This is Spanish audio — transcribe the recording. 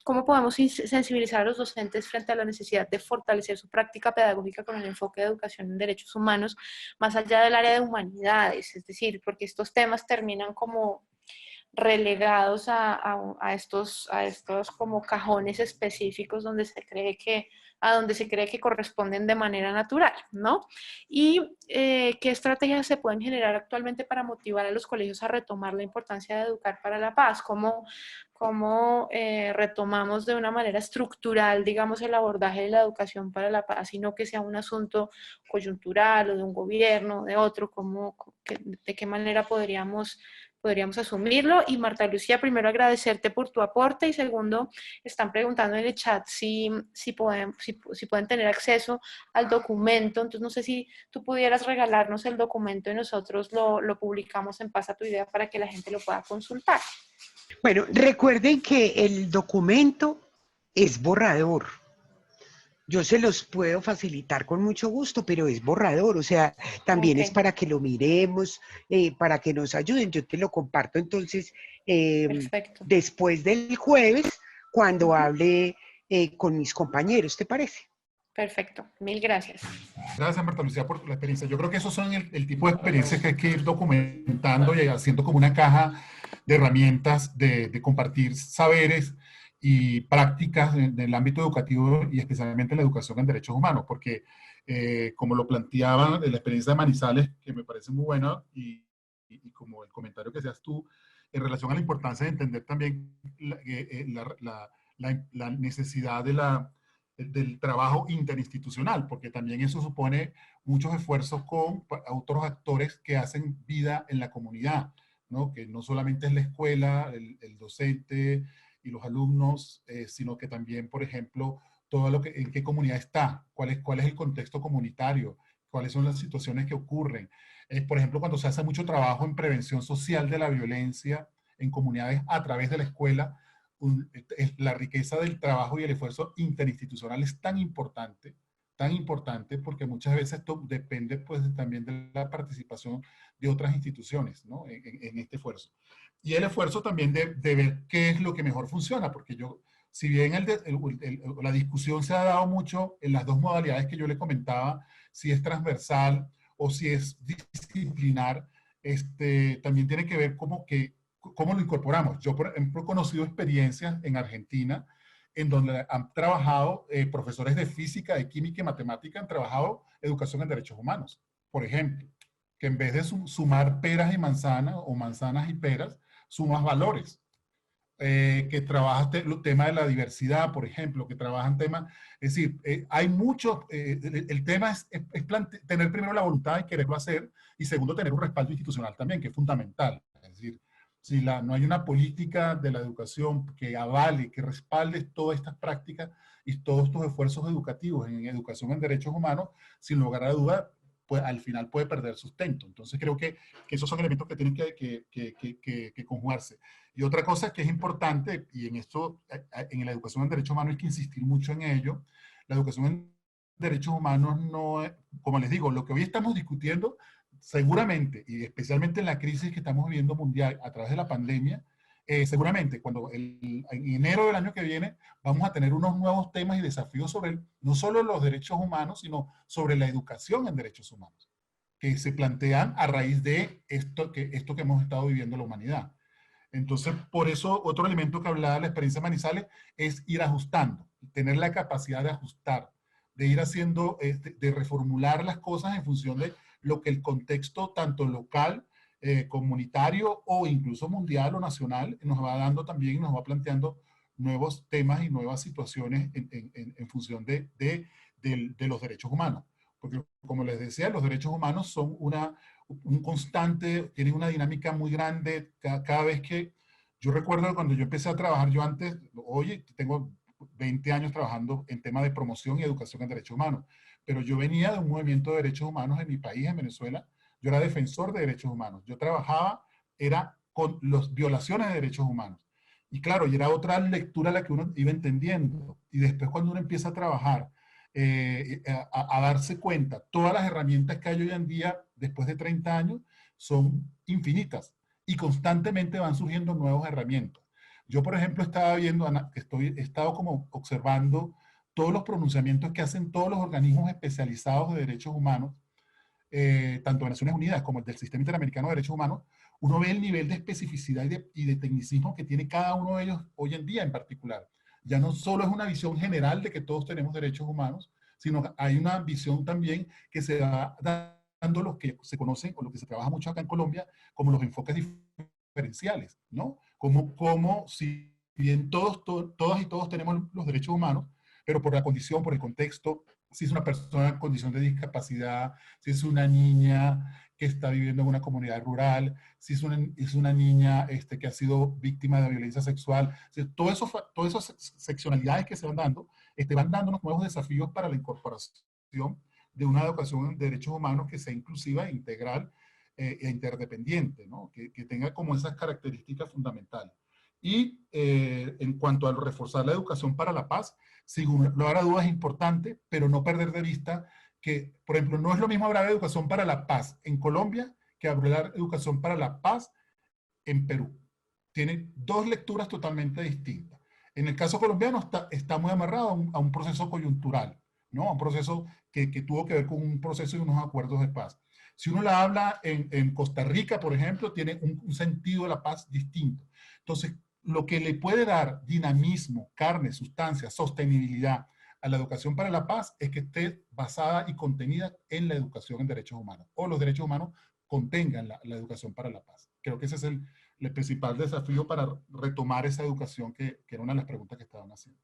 cómo podemos sensibilizar a los docentes frente a la necesidad de fortalecer su práctica pedagógica con el enfoque de educación en derechos humanos, más allá del área de humanidades, es decir, porque estos temas terminan como relegados a estos como cajones específicos donde se cree que, a donde se cree que corresponden de manera natural, ¿no? Y qué estrategias se pueden generar actualmente para motivar a los colegios a retomar la importancia de educar para la paz, cómo retomamos de una manera estructural, digamos, el abordaje de la educación para la paz, y no que sea un asunto coyuntural o de un gobierno, de otro, de qué manera podríamos asumirlo. Y Marta Lucía, primero agradecerte por tu aporte y segundo, están preguntando en el chat si pueden tener acceso al documento. Entonces no sé si tú pudieras regalarnos el documento y nosotros lo publicamos en Pasa tu Idea para que la gente lo pueda consultar. Bueno, recuerden que el documento es borrador. Yo se los puedo facilitar con mucho gusto, pero es borrador, o sea, también Ok, es para que lo miremos, para que nos ayuden. Yo te lo comparto entonces perfecto. después del jueves, cuando hable con mis compañeros, ¿te parece? Perfecto, mil gracias. Gracias, Marta Lucía, por la experiencia. Yo creo que esos son el tipo de experiencias que hay que ir documentando y haciendo como una caja de herramientas de compartir saberes y prácticas del ámbito educativo y especialmente en la educación en derechos humanos, porque como lo planteaba la experiencia de Manizales, que me parece muy buena, y como el comentario que hacías tú, en relación a la importancia de entender también la necesidad del trabajo interinstitucional, porque también eso supone muchos esfuerzos con otros actores que hacen vida en la comunidad, ¿no? Que no solamente es la escuela, el docente y los alumnos, sino que también, por ejemplo, todo lo que, en qué comunidad está, cuál es el contexto comunitario, cuáles son las situaciones que ocurren. Por ejemplo, cuando se hace mucho trabajo en prevención social de la violencia en comunidades a través de la escuela, la riqueza del trabajo y el esfuerzo interinstitucional es tan importante porque muchas veces esto depende pues también de la participación de otras instituciones, ¿no? En este esfuerzo. Y el esfuerzo también de ver qué es lo que mejor funciona, porque yo, si bien la discusión se ha dado mucho en las dos modalidades que yo le comentaba, si es transversal o si es disciplinar, también tiene que ver cómo lo incorporamos. Yo, por ejemplo, he conocido experiencias en Argentina en donde han trabajado profesores de física, de química y matemática, han trabajado educación en derechos humanos. Por ejemplo, que en vez de sumar peras y manzanas o manzanas y peras, sumas valores. Que trabaja el tema de la diversidad, por ejemplo, que trabajan temas, es decir, hay muchos, el tema es tener primero la voluntad y quererlo hacer, y segundo, tener un respaldo institucional también, que es fundamental. Es decir, si no hay una política de la educación que avale, que respalde todas estas prácticas y todos estos esfuerzos educativos en educación en derechos humanos, sin lugar a duda, pues al final puede perder sustento. Entonces creo que esos son elementos que tienen que conjugarse. Y otra cosa que es importante, y en esto, en la educación en derechos humanos hay que insistir mucho en ello, la educación en derechos humanos no es, como les digo, lo que hoy estamos discutiendo, seguramente, y especialmente en la crisis que estamos viviendo mundial a través de la pandemia, seguramente cuando en enero del año que viene vamos a tener unos nuevos temas y desafíos sobre no solo los derechos humanos, sino sobre la educación en derechos humanos, que se plantean a raíz de esto que hemos estado viviendo la humanidad. Entonces, por eso, otro elemento que hablaba de la experiencia de Manizales es ir ajustando, tener la capacidad de ajustar, de ir haciendo, de reformular las cosas en función de lo que el contexto, tanto local, comunitario o incluso mundial o nacional, nos va dando también y nos va planteando nuevos temas y nuevas situaciones en función de los derechos humanos. Porque, como les decía, los derechos humanos son un constante, tienen una dinámica muy grande cada vez que, yo recuerdo cuando yo empecé a trabajar, yo antes, oye, tengo 20 años trabajando en temas de promoción y educación en derechos humanos, pero yo venía de un movimiento de derechos humanos en mi país, en Venezuela, yo era defensor de derechos humanos, yo trabajaba, era con las violaciones de derechos humanos. Y claro, y era otra lectura la que uno iba entendiendo. Y después cuando uno empieza a trabajar, a darse cuenta, todas las herramientas que hay hoy en día, después de 30 años, son infinitas y constantemente van surgiendo nuevas herramientas. Yo, por ejemplo, estaba viendo, he estado como observando todos los pronunciamientos que hacen todos los organismos especializados de derechos humanos, tanto de Naciones Unidas como el del Sistema Interamericano de Derechos Humanos. Uno ve el nivel de especificidad y de tecnicismo que tiene cada uno de ellos hoy en día en particular. Ya no solo es una visión general de que todos tenemos derechos humanos, sino hay una visión también que se va dando los que se conocen, o lo que se trabaja mucho acá en Colombia, como los enfoques diferenciales, ¿no? Como si bien todas y todos tenemos los derechos humanos, pero por la condición, por el contexto, si es una persona en condición de discapacidad, si es una niña que está viviendo en una comunidad rural, si es una niña que ha sido víctima de violencia sexual, todas esas seccionalidades que se van dándonos nuevos desafíos para la incorporación de una educación en derechos humanos que sea inclusiva, integral e interdependiente, ¿no? Que tenga como esas características fundamentales. Y en cuanto a reforzar la educación para la paz, sin lugar a dudas es importante, pero no perder de vista que, por ejemplo, no es lo mismo hablar de educación para la paz en Colombia que hablar de educación para la paz en Perú. Tiene dos lecturas totalmente distintas. En el caso colombiano está muy amarrado a un proceso coyuntural, ¿no? A un proceso que tuvo que ver con un proceso y unos acuerdos de paz. Si uno la habla en Costa Rica, por ejemplo, tiene un sentido de la paz distinto. Entonces, lo que le puede dar dinamismo, carne, sustancia, sostenibilidad a la educación para la paz es que esté basada y contenida en la educación en derechos humanos, o los derechos humanos contengan la educación para la paz. Creo que ese es el principal desafío para retomar esa educación que era una de las preguntas que estaban haciendo.